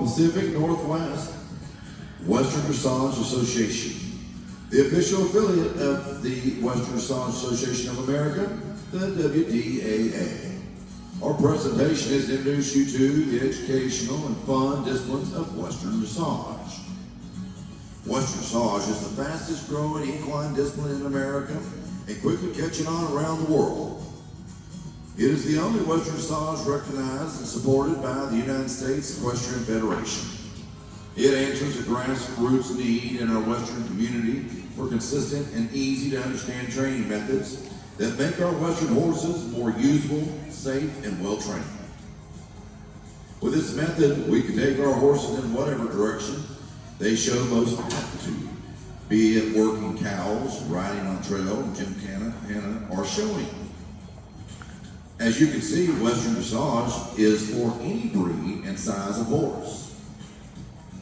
Pacific Northwest Western Dressage Association, the official affiliate of the Western Dressage Association of America, the WDAA. Our presentation is to introduce you to the educational and fun disciplines of Western Dressage. Western Dressage is the fastest growing equine discipline in America and quickly catching on around the world. It is the only Western Dressage recognized and supported by the United States Equestrian Federation. It answers a grassroots need in our Western community for consistent and easy to understand training methods that make our Western horses more usable, safe, and well trained. With this method, we can take our horses in whatever direction they show most aptitude, be it working cows, riding on trail, gymkhana, or showing. As you can see, Western Dressage is for any breed and size of horse.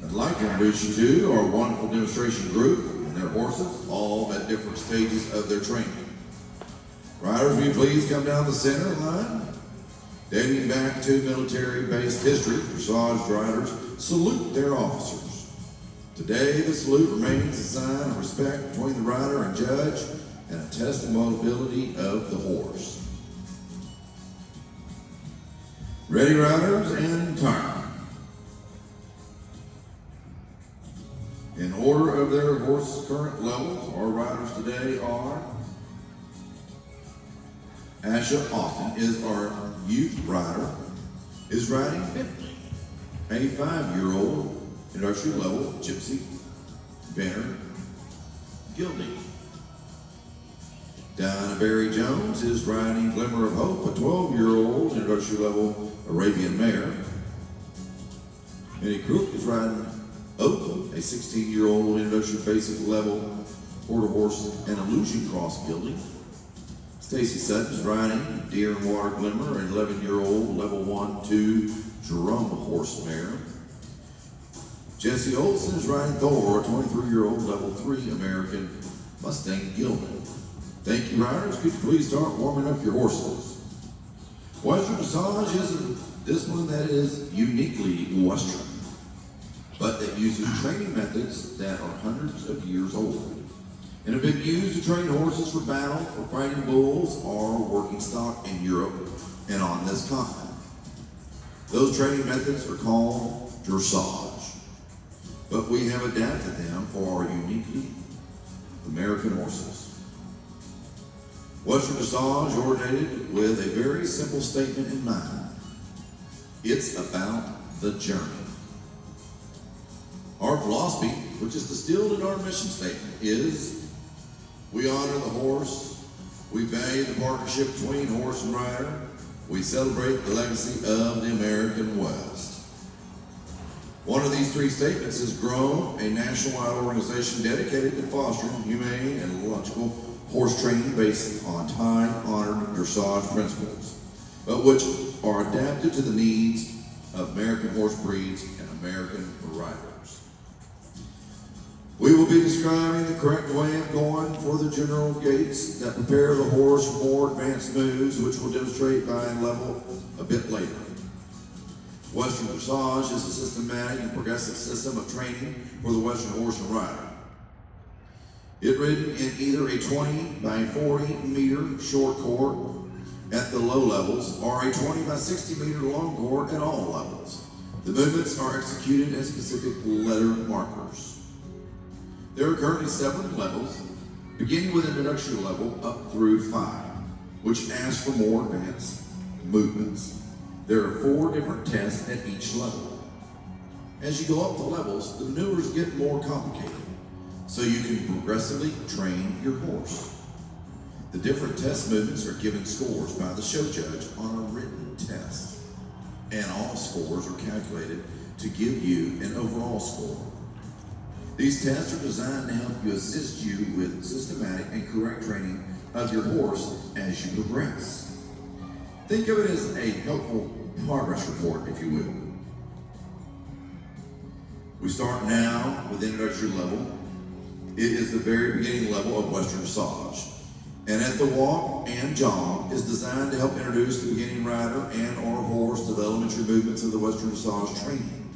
I'd like to introduce you to our wonderful demonstration group and their horses, all at different stages of their training. Riders, will you please come down the center line? Dating back to military-based history, dressage riders salute their officers. Today, the salute remains a sign of respect between the rider and judge and a test of mobility of the horse. Ready, riders, and time. In order of their horse's current levels, our riders today are Asha Austin is our youth rider, is riding Bentley, a 5-year-old introductory level Gypsy Banner Gilding. Diana Barry Jones is riding Glimmer of Hope, a 12-year-old introductory level Arabian mare. Minnie Crook is riding Oak, a 16-year-old introductory basic level quarter horse and illusion cross gilding. Stacy Sutton is riding Deer and Water Glimmer, an 11-year-old level 1-2 Jerome horse mare. Jesse Olson is riding Thor, a 23-year-old level 3 American Mustang Gilding. Thank you, riders. Could you please start warming up your horses? Western Dressage is a discipline that is uniquely Western, but that uses training methods that are hundreds of years old and have been used to train horses for battle, for fighting bulls, or working stock in Europe and on this continent. Those training methods are called dressage, but we have adapted them for our uniquely American horses. Western Dressage originated with a very simple statement in mind. It's about the journey. Our philosophy, which is distilled in our mission statement, is we honor the horse, we value the partnership between horse and rider, we celebrate the legacy of the American West. One of these three statements has grown a nationwide organization dedicated to fostering humane and logical horse training based on time-honored dressage principles, but which are adapted to the needs of American horse breeds and American riders. We will be describing the correct way of going for the general gaits that prepare the horse for more advanced moves, which we'll demonstrate by level a bit later. Western Dressage is a systematic and progressive system of training for the Western horse and rider. It ridden in either a 20 by 40 meter short court at the low levels or a 20 by 60 meter long court at all levels. The movements are executed at specific letter markers. There are currently 7 levels, beginning with an introductory level up through 5, which asks for more advanced movements. There are 4 different tests at each level. As you go up the levels, the maneuvers get more complicated, so you can progressively train your horse. The different test movements are given scores by the show judge on a written test, and all scores are calculated to give you an overall score. These tests are designed to help you assist you with systematic and correct training of your horse as you progress. Think of it as a helpful progress report, if you will. We start now with the introductory level. It is the very beginning level of Western Dressage. And at the walk and jog is designed to help introduce the beginning rider and or horse to the elementary movements of the Western Dressage training.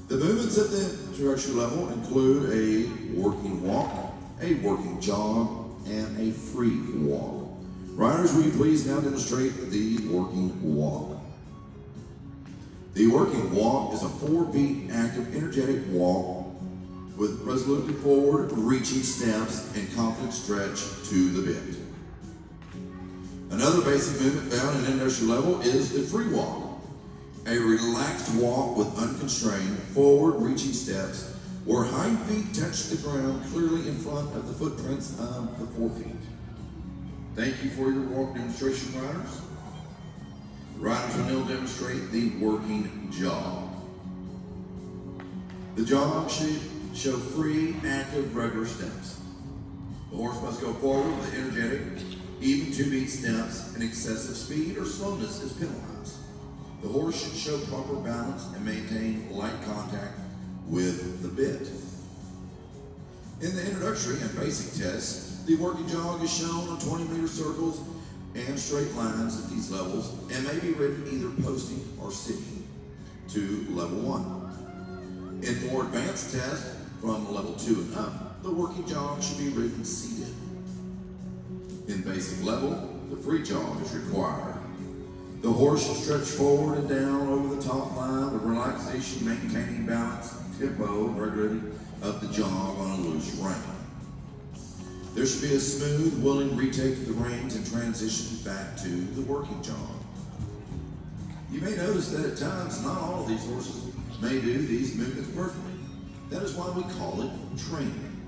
The movements at the introductory level include a working walk, a working jog, and a free walk. Riders, will you please now demonstrate the working walk? The working walk is a 4-beat active energetic walk with resolutely forward reaching steps and confident stretch to the bit. Another basic movement found in introductory level is the free walk. A relaxed walk with unconstrained, forward-reaching steps where hind feet touch the ground clearly in front of the footprints of the forefeet. Thank you for your walk demonstration, riders. Riders will now demonstrate the working jog. The jog should show free, active, regular steps. The horse must go forward with energetic, even 2-beat steps, and excessive speed or slowness is penalized. The horse should show proper balance and maintain light contact with the bit. In the introductory and basic tests, the working jog is shown on 20-meter circles and straight lines at these levels and may be ridden either posting or sitting to level 1. In more advanced tests from level 2 and up, the working jog should be ridden seated. In basic level, the free jog is required. The horse should stretch forward and down over the top line with relaxation, maintaining balance, tempo, and regularity of the jog on a loose rein. There should be a smooth, willing retake of the reins and transition back to the working jog. You may notice that at times, not all of these horses may do these movements perfectly. That is why we call it training.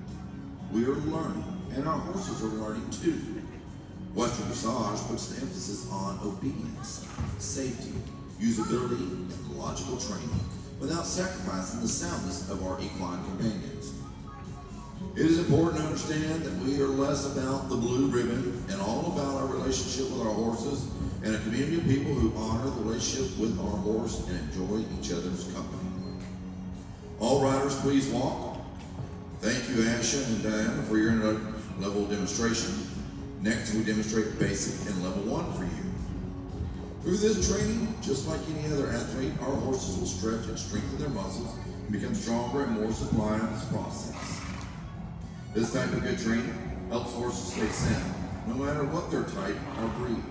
We are learning, and our horses are learning too. Western dressage puts the emphasis on obedience, safety, usability, and logical training without sacrificing the soundness of our equine companions. It is important to understand that we are less about the blue ribbon and all about our relationship with our horses and a community of people who honor the relationship with our horse and enjoy each other's company. All riders, please walk. Thank you, Asha and Diana, for your level demonstration. Next, we demonstrate basic and level 1 for you. Through this training, just like any other athlete, our horses will stretch and strengthen their muscles and become stronger and more supplied in this process. This type of good training helps horses stay sound, no matter what their type or breed.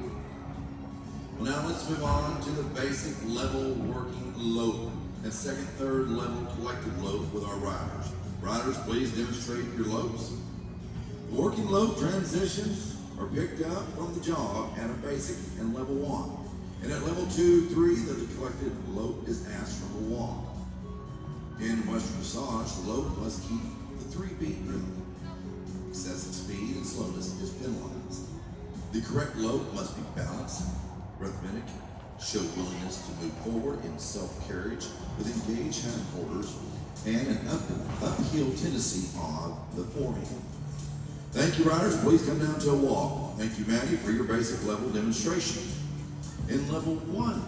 Well, now let's move on to the basic level working lope and second, third level collective lope with our riders. Riders, please demonstrate your lopes. The working lope transitions are picked up from the jog at a basic and level 1. And at level 2, 3, the collected lope is asked from the walk. In Western dressage, the lope must keep the 3-beat rhythm. Excessive speed and slowness is penalized. The correct lope must be balanced, rhythmic, show willingness to move forward in self-carriage with engaged hindquarters and an uphill tendency on the forehand. Thank you, riders. Please come down to a walk. Thank you, Maddie, for your basic level demonstration. In level 1,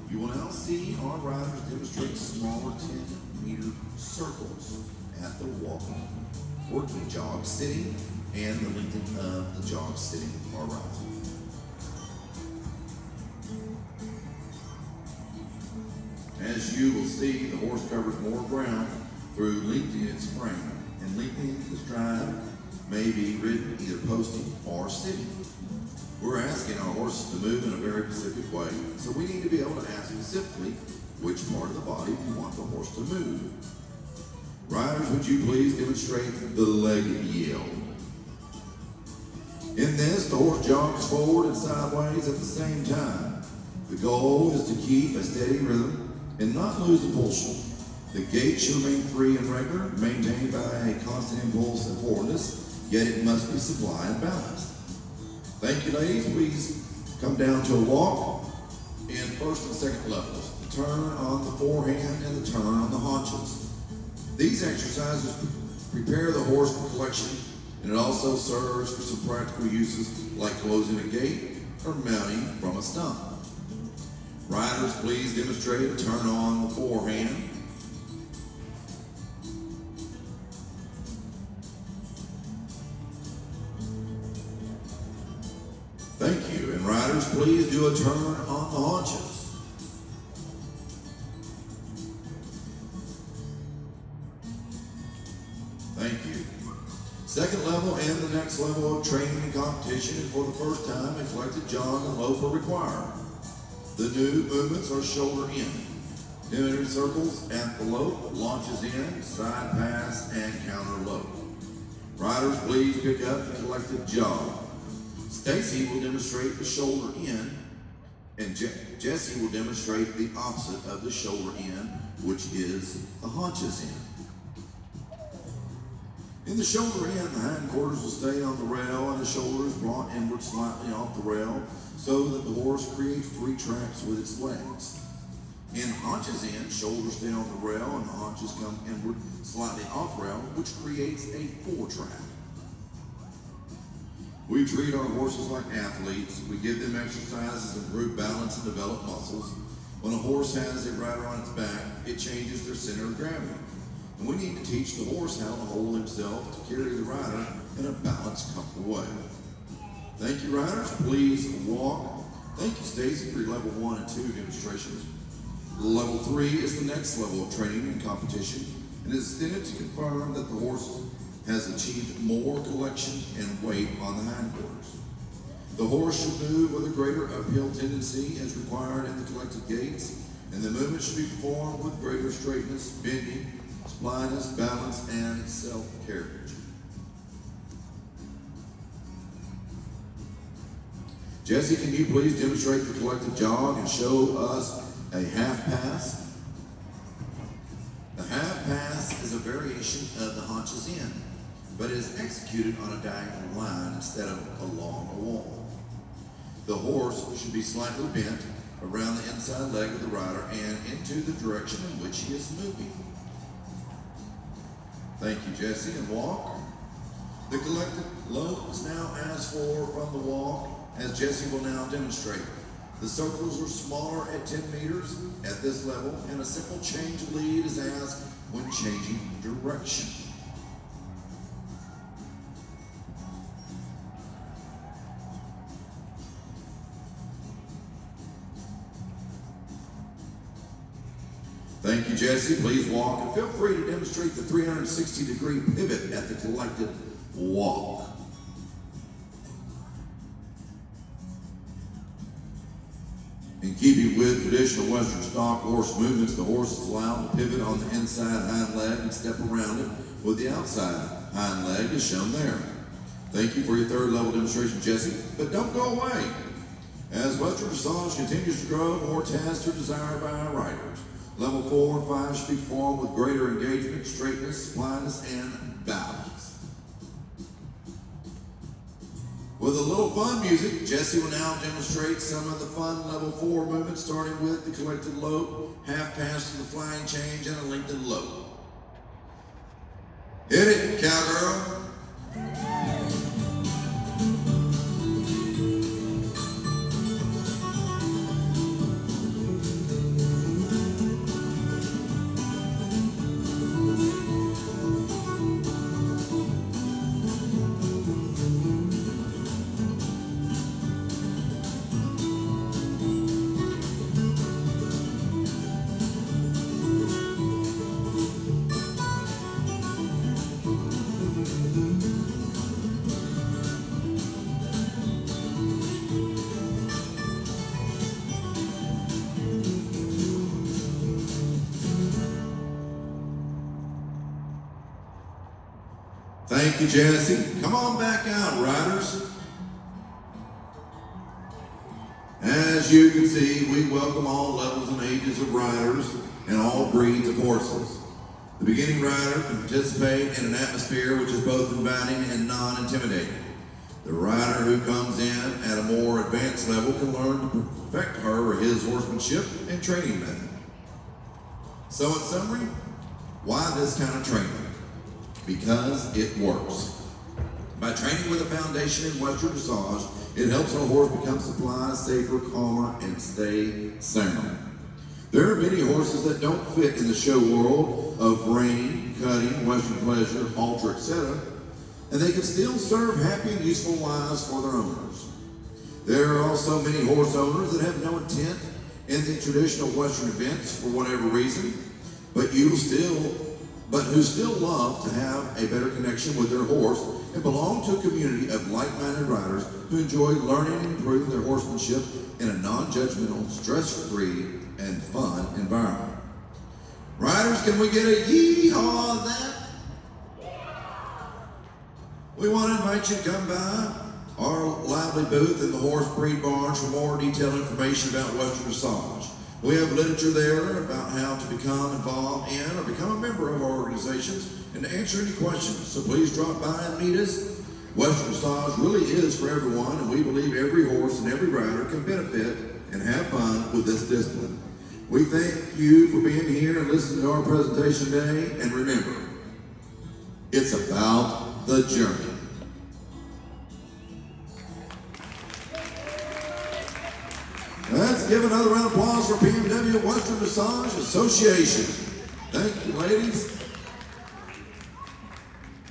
you will now see our riders demonstrate smaller 10-meter circles at the working jog sitting and the lengthening of the jog sitting or rising. As you will see, the horse covers more ground through lengthening its frame, and lengthening the stride may be ridden either posting or sitting. We're asking our horses to move in a very specific way, so we need to be able to ask specifically which part of the body we want the horse to move. Riders, would you please demonstrate the leg yield? In this, the horse jogs forward and sideways at the same time. The goal is to keep a steady rhythm and not lose impulsion. The gait should remain free and regular, maintained by a constant impulse and forwardness, yet it must be supplied and balanced. Thank you, ladies. Please come down to a walk in first and second levels. The turn on the forehand and the turn on the haunches. These exercises prepare the horse for collection, and it also serves for some practical uses like closing a gate or mounting from a stump. Riders, please demonstrate a turn on the forehand. Thank you. And riders, please do a turn on the haunches. Second level and the next level of training and competition, and for the first time, a collected jog and lope are required. The new movements are shoulder in, 10-meter circles at the lope, launches in, side pass, and counter lope. Riders, please pick up the collected jog. Stacy will demonstrate the shoulder in, and Jesse will demonstrate the opposite of the shoulder in, which is the haunches in. In the shoulder in, the hindquarters will stay on the rail and the shoulder is brought inward slightly off the rail so that the horse creates 3 tracks with its legs. In haunches in, shoulders stay on the rail and the haunches come inward slightly off rail, which creates a 4-track. We treat our horses like athletes. We give them exercises to improve balance and develop muscles. When a horse has a rider on its back, it changes their center of gravity. And we need to teach the horse how to hold himself to carry the rider in a balanced, comfortable way. Thank you, riders. Please walk. Thank you, Stacy, for your level 1 and 2 demonstrations. Level 3 is the next level of training and competition, and is intended to confirm that the horse has achieved more collection and weight on the hindquarters. The horse should move with a greater uphill tendency as required in the collected gaits, and the movement should be performed with greater straightness, bending, spliness, balance, and self-carriage. Jesse, can you please demonstrate the collected jog and show us a half pass? The half pass is a variation of the haunches in, but is executed on a diagonal line instead of along a wall. The horse should be slightly bent around the inside leg of the rider and into the direction in which he is moving. Thank you, Jesse, and walk. The collected lope is now asked for from the walk, as Jesse will now demonstrate. The circles are smaller at 10 meters at this level, and a simple change of lead is asked when changing direction. Thank you, Jesse. Please walk, and feel free to demonstrate the 360-degree pivot at the collected walk. In keeping with traditional Western stock horse movements, the horse is allowed to pivot on the inside hind leg and step around it with the outside hind leg as shown there. Thank you for your 3rd level demonstration, Jesse, but don't go away. As Western dressage continues to grow, more tasks are desired by our riders. Level 4 and 5 should be performed with greater engagement, straightness, spliness, and balance. With a little fun music, Jesse will now demonstrate some of the fun level 4 movements, starting with the collected lope, half pass to the flying change, and a lengthened lope. Hit it, cowgirl. Thank you, Jesse. Come on back out, riders. As you can see, we welcome all levels and ages of riders and all breeds of horses. The beginning rider can participate in an atmosphere which is both inviting and non-intimidating. The rider who comes in at a more advanced level can learn to perfect her or his horsemanship and training method. So in summary, why this kind of training? Because it works. By training with a foundation in Western dressage, it helps our horse become supplied, safer, calmer, and stay sound. There are many horses that don't fit in the show world of reining, cutting, Western pleasure, halter, etc., and they can still serve happy and useful lives for their owners. There are also many horse owners that have no intent in the traditional Western events for whatever reason, but you'll still but who still love to have a better connection with their horse and belong to a community of like-minded riders who enjoy learning and improving their horsemanship in a non-judgmental, stress-free, and fun environment. Riders, can we get a yee-haw on that? We want to invite you to come by our lively booth in the Horse Breed Barn for more detailed information about Western Dressage. We have literature there about how to become involved in or become a member of our organizations and to answer any questions. So please drop by and meet us. Western Dressage really is for everyone, and we believe every horse and every rider can benefit and have fun with this discipline. We thank you for being here and listening to our presentation today. And remember, it's about the journey. Let's give another round of applause for PNWWDA Western Dressage Association. Thank you, ladies.